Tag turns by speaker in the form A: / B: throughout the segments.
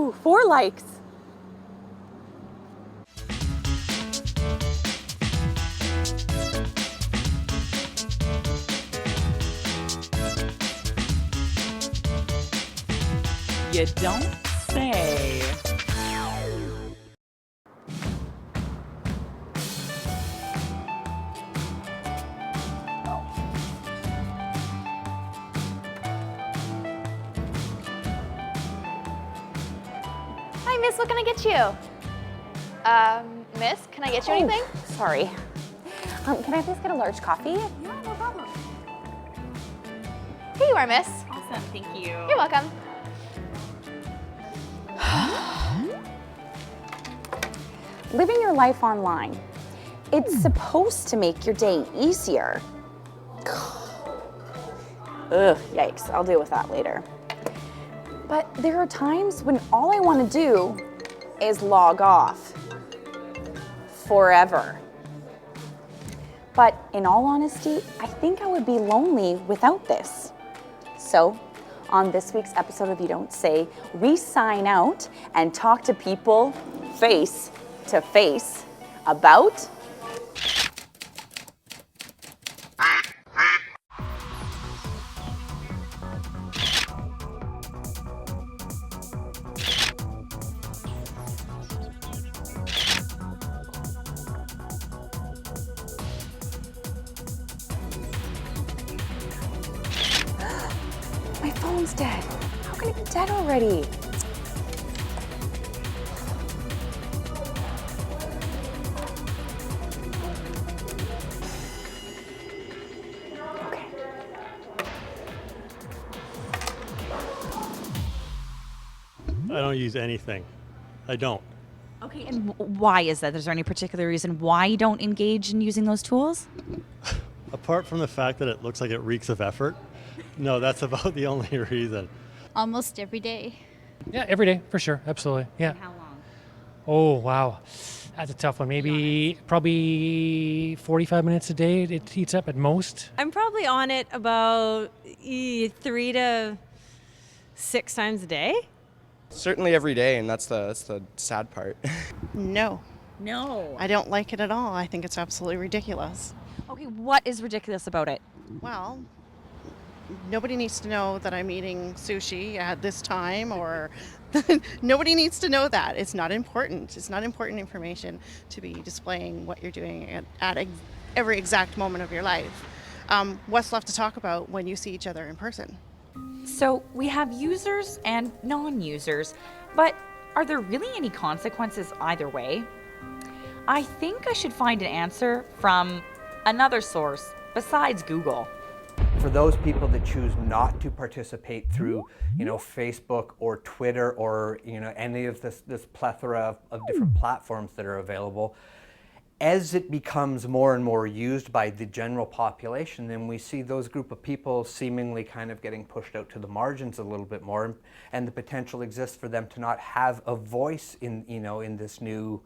A: Ooh, 4 likes.
B: You don't say.
C: Hi, miss, what can I get you? Miss, can I get you anything?
A: Sorry. Can I please get a large coffee?
C: Yeah, no problem. Here you are, miss.
B: Awesome, thank you.
C: You're welcome.
A: Living your life online. It's supposed to make your day easier. Ugh, yikes, I'll deal with that later. But there are times when all I want to do is log off. Forever. But in all honesty, I think I would be lonely without this. So, on this week's episode of You Don't Say, we sign out and talk to people face to face about my phone's dead. How can it be dead already? Okay.
D: I don't use anything. I don't.
B: Okay, and why is that? Is there any particular reason why you don't engage in using those tools?
D: Apart from the fact that it looks like it reeks of effort, no, that's about the only reason.
E: Almost every day.
F: Yeah, every day, for sure. Absolutely. Yeah.
B: How long?
F: Oh, wow. That's a tough one. Probably 45 minutes a day it heats up at most.
G: I'm probably on it about 3 to 6 times a day.
H: Certainly every day, and that's the sad part.
I: No,
B: No.
I: I don't like it at all. I think it's absolutely ridiculous.
B: Okay, what is ridiculous about it?
I: Well, nobody needs to know that I'm eating sushi at this time, or nobody needs to know that. It's not important. It's not important information to be displaying what you're doing at every exact moment of your life. What's left to talk about when you see each other in person?
B: So we have users and non-users, but are there really any consequences either way? I think I should find an answer from another source besides Google.
J: For those people that choose not to participate through, Facebook or Twitter or, any of this plethora of different platforms that are available, as it becomes more and more used by the general population, then we see those group of people seemingly kind of getting pushed out to the margins a little bit more, and the potential exists for them to not have a voice in this new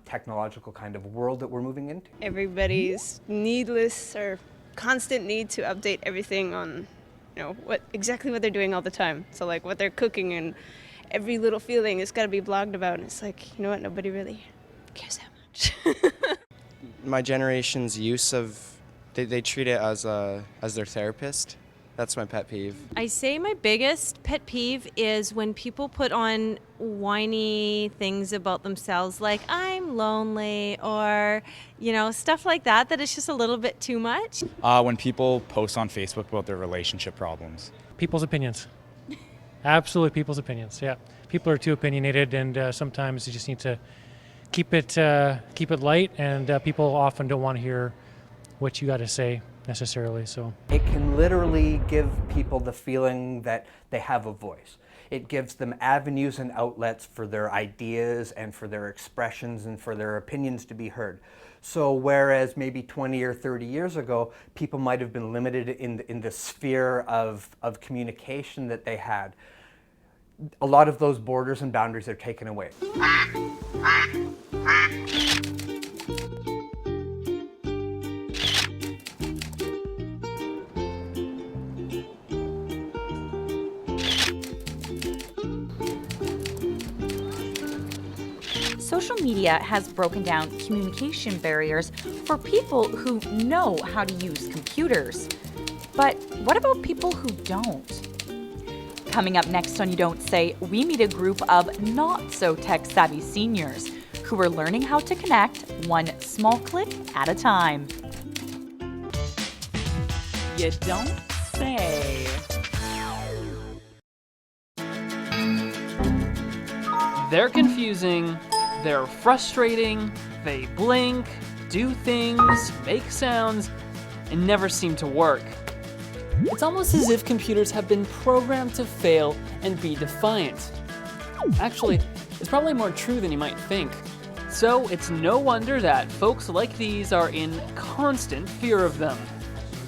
J: technological kind of world that we're moving into.
G: Everybody's needless or constant need to update everything on, what they're doing all the time. So like what they're cooking, and every little feeling has got to be blogged about. And it's like, nobody really cares that much.
H: My generation's use of, they treat it as their therapist. That's my pet peeve.
G: I say my biggest pet peeve is when people put on whiny things about themselves, like I'm lonely, or stuff like that it's just a little bit too much.
K: When people post on Facebook about their relationship problems.
F: People's opinions. Absolutely people's opinions, yeah. People are too opinionated, and sometimes you just need to keep it light, and people often don't want to hear what you got to say necessarily. So
J: it can literally give people the feeling that they have a voice. It gives them avenues and outlets for their ideas and for their expressions and for their opinions to be heard. So whereas maybe 20 or 30 years ago, people might have been limited in the sphere of communication that they had, a lot of those borders and boundaries are taken away.
B: social media has broken down communication barriers for people who know how to use computers. But what about people who don't? Coming up next on You Don't Say, we meet a group of not-so-tech-savvy seniors who are learning how to connect one small click at a time. You don't say.
L: They're confusing, they're frustrating, they blink, do things, make sounds, and never seem to work. It's almost as if computers have been programmed to fail and be defiant. Actually, it's probably more true than you might think. So it's no wonder that folks like these are in constant fear of them.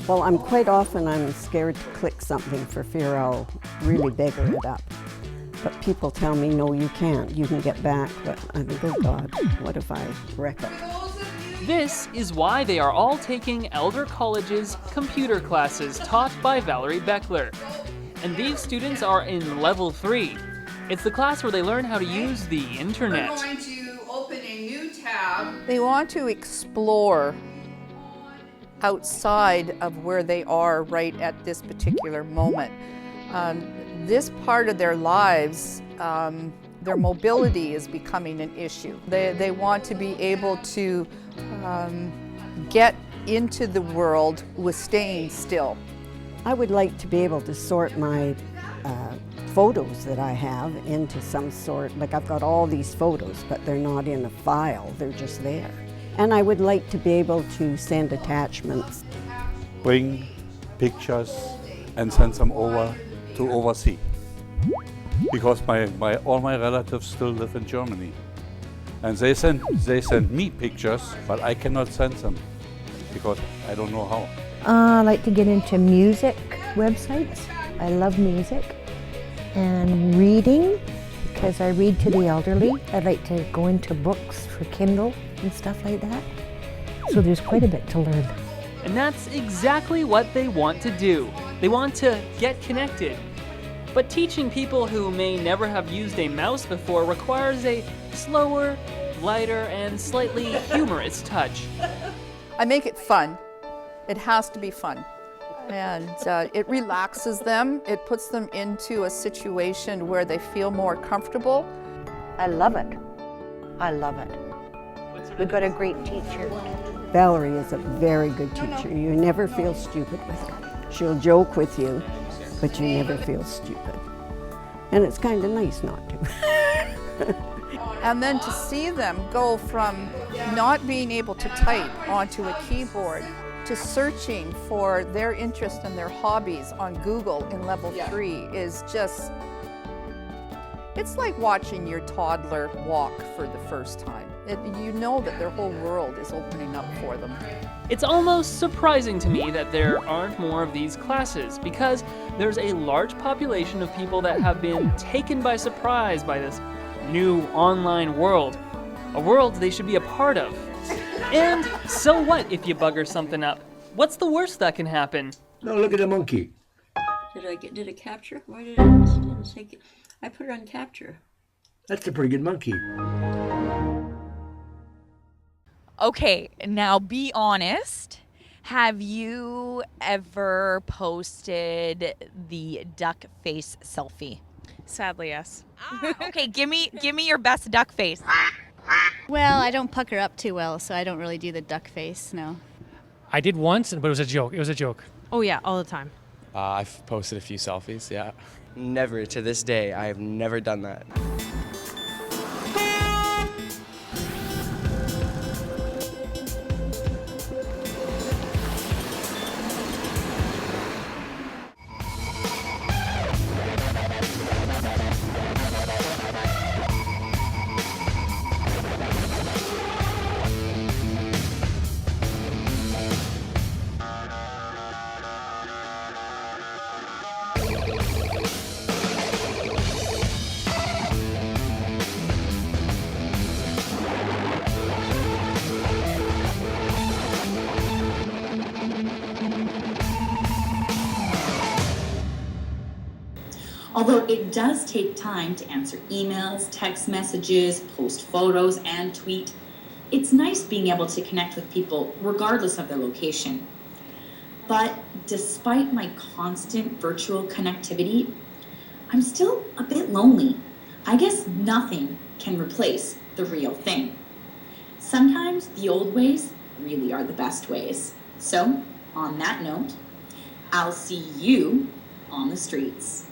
M: Well, quite often I'm scared to click something for fear I'll really beggar it up. But people tell me, no, you can't. You can get back. But I think, oh God, what if I wreck it?
L: This is why they are all taking Elder College's computer classes taught by Valerie Beckler. And these students are in Level 3. It's the class where they learn how to use the internet.
N: We're going to open a new tab.
O: They want to explore outside of where they are right at this particular moment. This part of their lives, their mobility is becoming an issue. They want to be able to get into the world with staying still.
M: I would like to be able to sort my photos that I have into some sort, like I've got all these photos, but they're not in a file, they're just there. And I would like to be able to send attachments.
P: Bring pictures and send them over to overseas. Because all my relatives still live in Germany. And they send me pictures, but I cannot send them because I don't know how.
Q: I like to get into music websites. I love music. And reading, because I read to the elderly. I like to go into books for Kindle and stuff like that. So there's quite a bit to learn.
L: And that's exactly what they want to do. They want to get connected. But teaching people who may never have used a mouse before requires a slower, lighter, and slightly humorous touch.
O: I make it fun. It has to be fun. And it relaxes them. It puts them into a situation where they feel more comfortable.
Q: I love it. I love it. We've got a great teacher.
M: Valerie is a very good teacher. You never feel stupid with her. She'll joke with you, but you never feel stupid. And it's kind of nice not to.
O: And then to see them go from not being able to type onto a keyboard to searching for their interest and their hobbies on Google in Level 3 is just, it's like watching your toddler walk for the first time. You know that their whole world is opening up for them.
L: It's almost surprising to me that there aren't more of these classes because there's a large population of people that have been taken by surprise by this new online world, a world they should be a part of. And so what if you bugger something up? What's the worst that can happen?
R: No, look at the monkey.
S: Did it capture? Why did it say? I put it on capture.
R: That's a pretty good monkey.
B: Okay, now be honest. Have you ever posted the duck face selfie?
T: Sadly, yes.
B: Okay, give me your best duck face.
E: Well, I don't pucker up too well, so I don't really do the duck face, no.
F: I did once, but it was a joke. It was a joke.
T: Oh yeah, all the time.
K: I've posted a few selfies, yeah.
H: Never, to this day, I have never done that.
U: Although it does take time to answer emails, text messages, post photos, and tweet, it's nice being able to connect with people regardless of their location. But despite my constant virtual connectivity, I'm still a bit lonely. I guess nothing can replace the real thing. Sometimes the old ways really are the best ways. So, on that note, I'll see you on the streets.